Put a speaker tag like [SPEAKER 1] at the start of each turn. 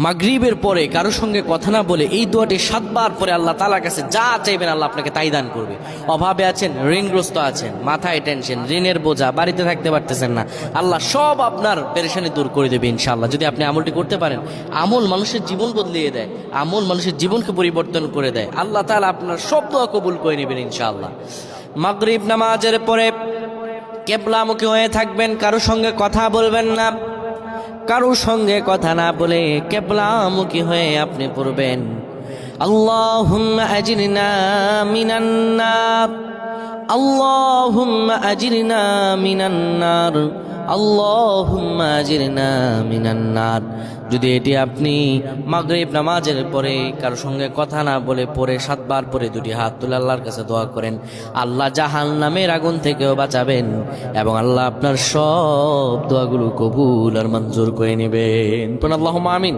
[SPEAKER 1] মাগরিবের পরে কারোর সঙ্গে কথা না বলে এই দোয়াটি 7 বার পরে আল্লাহ তাআলার কাছে যা চাইবেন আল্লাহ আপনাকে তাই দান করবে। অভাবে আছেন, ঋণগ্রস্ত আছেন, মাথায় টেনশন, ঋণের বোঝা, বাড়িতে থাকতে পারতেছেন না, আল্লাহ সব আপনার পেরেশানি দূর করে দেবে ইনশাআল্লাহ, যদি আপনি আমলটি করতে পারেন। আমল মানুষের জীবন বদলিয়ে দেয়, আমল মানুষের জীবনকে পরিবর্তন করে দেয়। আল্লাহ তাআলা আপনার সব দোয়া কবুল করে নেবেন ইনশাআল্লাহ। মাগরিব নামাজের পরে কিবলামুখী হয়ে থাকবেন, কারোর সঙ্গে কথা বলবেন না, কারোর সঙ্গে কথা না বলে কিবলামুখী হয়ে আপনি পড়বেন আল্লাহুম্মা আজিরনা মিনান নার, আল্লাহুম্মা আজিরনা মিনান নার, আল্লাহুম্মা আজিরনা মিনান নার। যদি এটি আপনি মাগরিব নামাজের পরে কারোর সঙ্গে কথা না বলে পড়ে 7 বার পরে দুটি হাত তুলে আল্লাহর কাছে দোয়া করেন, আল্লাহ জাহান্নামের আগুন থেকেও বাঁচাবেন এবং আল্লাহ আপনার সব দোয়াগুলো কবুল আর মঞ্জুর করে নেবেন। আল্লাহুম্মা আমিন।